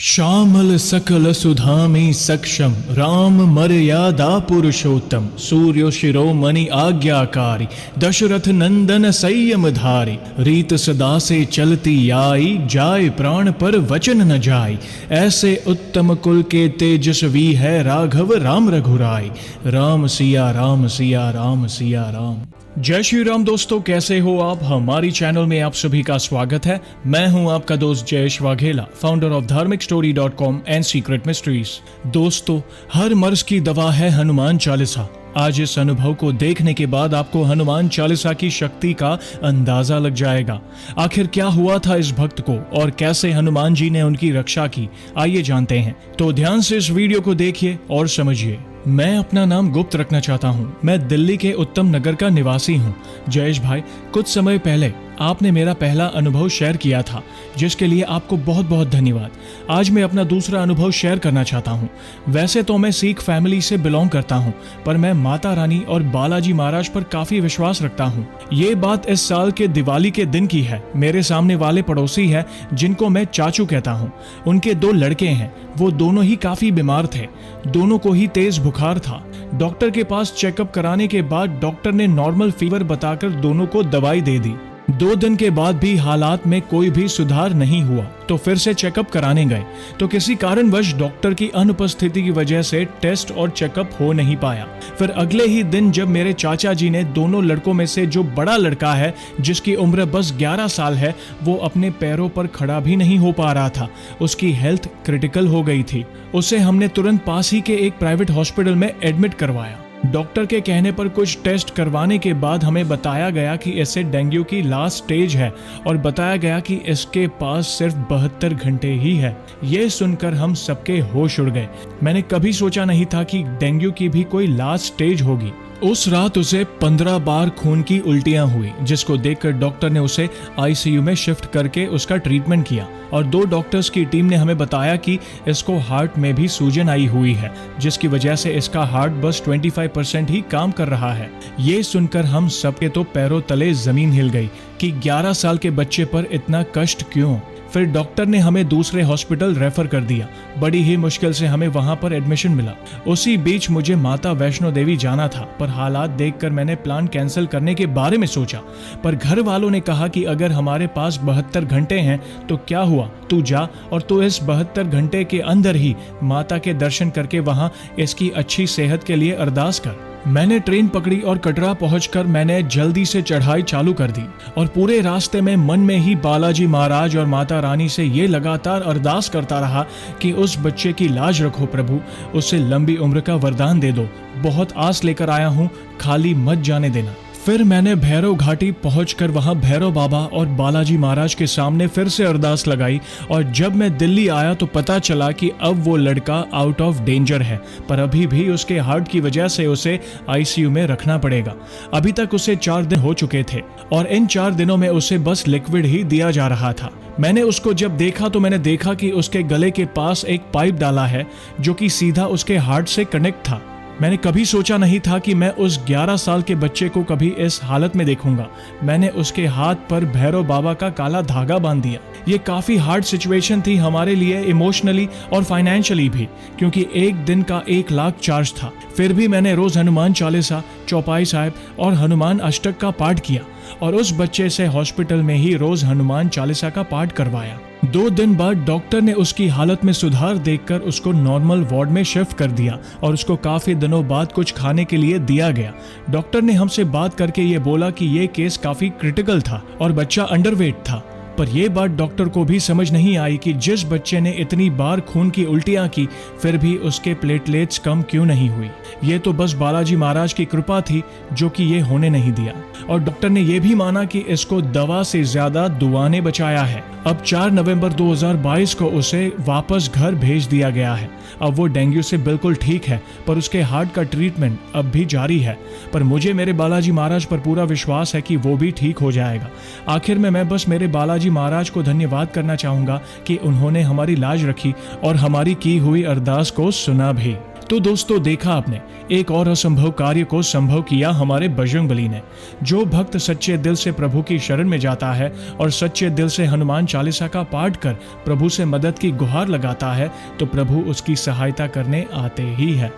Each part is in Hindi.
श्यामल सकल सुधामी सक्षम राम मर्यादा पुरुषोत्तम सूर्यो शिरोमणि आज्ञाकारी दशरथ नंदन संयम धारी रीत सदा से चलती आई जाय प्राण पर वचन न जाय ऐसे उत्तम कुल के तेजस्वी है राघव राम रघुराई राम सिया राम सिया राम सिया राम। जय श्री राम दोस्तों, कैसे हो आप? हमारी चैनल में आप सभी का स्वागत है। मैं हूं आपका दोस्त जयेश वाघेला, फाउंडर ऑफ धार्मिकस्टोरी.com एंड सीक्रेट मिस्ट्रीज। दोस्तों, हर मर्ज की दवा है हनुमान चालीसा। आज इस अनुभव को देखने के बाद आपको हनुमान चालीसा की शक्ति का अंदाजा लग जाएगा। आखिर क्या हुआ था इस भक्त को और कैसे हनुमान जी ने उनकी रक्षा की, आइए जानते हैं। तो ध्यान से इस वीडियो को देखिए और समझिए। मैं अपना नाम गुप्त रखना चाहता हूँ। मैं दिल्ली के उत्तम नगर का निवासी हूँ। जयेश भाई, कुछ समय पहले आपने मेरा पहला अनुभव शेयर किया था, जिसके लिए आपको बहुत बहुत धन्यवाद। आज मैं अपना दूसरा अनुभव शेयर करना चाहता हूँ। वैसे तो मैं सिख फैमिली से बिलोंग करता हूँ, पर मैं माता रानी और बालाजी महाराज पर काफी विश्वास रखता हूँ। ये बात इस साल के दिवाली के दिन की है। मेरे सामने वाले पड़ोसी है, जिनको मैं चाचू कहता हूँ, उनके 2 लड़के हैं। वो दोनों ही काफी बीमार थे। दोनों को ही तेज बुखार था। डॉक्टर के पास चेकअप कराने के बाद डॉक्टर ने नॉर्मल फीवर बताकर दोनों को दवाई दे दी। 2 दिन के बाद भी हालात में कोई भी सुधार नहीं हुआ, तो फिर से चेकअप कराने गए, तो किसी कारणवश डॉक्टर की अनुपस्थिति की वजह से टेस्ट और चेकअप हो नहीं पाया। फिर अगले ही दिन जब मेरे चाचा जी ने दोनों लड़कों में से जो बड़ा लड़का है, जिसकी उम्र बस 11 साल है, वो अपने पैरों पर खड़ा भी नहीं हो पा रहा था, उसकी हेल्थ क्रिटिकल हो गई थी। उसे हमने तुरंत पास ही के एक प्राइवेट हॉस्पिटल में एडमिट करवाया। डॉक्टर के कहने पर कुछ टेस्ट करवाने के बाद हमें बताया गया कि इसे डेंगू की लास्ट स्टेज है और बताया गया कि इसके पास सिर्फ 72 घंटे ही है। ये सुनकर हम सबके होश उड़ गए। मैंने कभी सोचा नहीं था कि डेंगू की भी कोई लास्ट स्टेज होगी। उस रात उसे 15 बार खून की उल्टियां हुई, जिसको देखकर डॉक्टर ने उसे आईसीयू में शिफ्ट करके उसका ट्रीटमेंट किया और 2 डॉक्टर्स की टीम ने हमें बताया कि इसको हार्ट में भी सूजन आई हुई है, जिसकी वजह से इसका हार्ट बस 25% ही काम कर रहा है। ये सुनकर हम सबके तो पैरों तले जमीन हिल गई कि 11 साल के बच्चे पर इतना कष्ट क्यों। फिर डॉक्टर ने हमें दूसरे हॉस्पिटल रेफर कर दिया। बड़ी ही मुश्किल से हमें वहां पर एडमिशन मिला। उसी बीच मुझे माता वैष्णो देवी जाना था, पर हालात देखकर मैंने प्लान कैंसिल करने के बारे में सोचा। पर घर वालों ने कहा कि अगर हमारे पास 72 घंटे हैं तो क्या हुआ, तू जा और तू इस 72 घंटे के अंदर ही माता के दर्शन करके वहां इसकी अच्छी सेहत के लिए अरदास कर। मैंने ट्रेन पकड़ी और कटरा पहुंचकर मैंने जल्दी से चढ़ाई चालू कर दी और पूरे रास्ते में मन में ही बालाजी महाराज और माता रानी से ये लगातार अरदास करता रहा कि उस बच्चे की लाज रखो प्रभु, उसे लंबी उम्र का वरदान दे दो। बहुत आस लेकर आया हूँ, खाली मत जाने देना। फिर मैंने भैरव घाटी पहुंचकर वहां भैरव बाबा और बालाजी महाराज के सामने फिर से अरदास लगाई और जब मैं दिल्ली आया तो पता चला कि अब वो लड़का आउट ऑफ डेंजर है, पर अभी भी उसके हार्ट की वजह से उसे आईसीयू में रखना पड़ेगा। अभी तक उसे 4 दिन हो चुके थे और इन 4 दिनों में उसे बस लिक्विड ही दिया जा रहा था। मैंने उसको जब देखा तो मैंने देखा कि उसके गले के पास एक पाइप डाला है, जो कि सीधा उसके हार्ट से कनेक्ट था। मैंने कभी सोचा नहीं था कि मैं उस 11 साल के बच्चे को कभी इस हालत में देखूंगा। मैंने उसके हाथ पर भैरव बाबा का काला धागा बांध दिया। ये काफी हार्ड सिचुएशन थी हमारे लिए, इमोशनली और फाइनेंशियली भी, क्योंकि एक दिन का 1 लाख चार्ज था। फिर भी मैंने रोज हनुमान चालीसा, चौपाई साहिब और हनुमान अष्टक का पाठ किया और उस बच्चे से हॉस्पिटल में ही रोज हनुमान चालीसा का पाठ करवाया। 2 दिन बाद डॉक्टर ने उसकी हालत में सुधार देखकर उसको नॉर्मल वार्ड में शिफ्ट कर दिया और उसको काफी दिनों बाद कुछ खाने के लिए दिया गया। डॉक्टर ने हमसे बात करके ये बोला कि ये केस काफी क्रिटिकल था और बच्चा अंडरवेट था। पर यह बात डॉक्टर को भी समझ नहीं आई कि जिस बच्चे ने इतनी बार खून की उल्टियां की, फिर भी उसके प्लेटलेट्स कम क्यों नहीं हुई। ये तो बस बालाजी महाराज की कृपा थी जो कि ये होने नहीं दिया। और डॉक्टर ने यह भी माना कि इसको दवा से ज्यादा दुआ ने बचाया है। अब 4 नवंबर 2022 को उसे वापस घर भेज दिया गया है। अब वो डेंगू से बिल्कुल ठीक है, पर उसके हार्ट का ट्रीटमेंट अब भी जारी है। पर मुझे मेरे बालाजी महाराज पर पूरा विश्वास है कि वो भी ठीक हो जाएगा। आखिर में मैं बस मेरे बालाजी महाराज को धन्यवाद करना चाहूंगा कि उन्होंने हमारी लाज रखी और हमारी की हुई अरदास को सुना भी। तो दोस्तों देखा आपने, एक और असंभव कार्य को संभव किया हमारे बजरंगबली ने। जो भक्त सच्चे दिल से प्रभु की शरण में जाता है और सच्चे दिल से हनुमान चालीसा का पाठ कर प्रभु से मदद की गुहार लगाता है तो प्रभु उसकी सहायता करने आते ही है।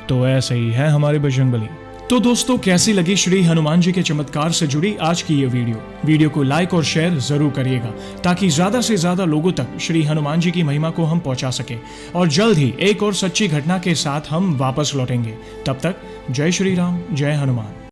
तो ऐसे ही है हमारे बजरंगबली। तो दोस्तों कैसी लगी श्री हनुमान जी के चमत्कार से जुड़ी आज की ये वीडियो को लाइक और शेयर जरूर करिएगा ताकि ज्यादा से ज्यादा लोगों तक श्री हनुमान जी की महिमा को हम पहुंचा सके। और जल्द ही एक और सच्ची घटना के साथ हम वापस लौटेंगे। तब तक जय श्री राम, जय हनुमान।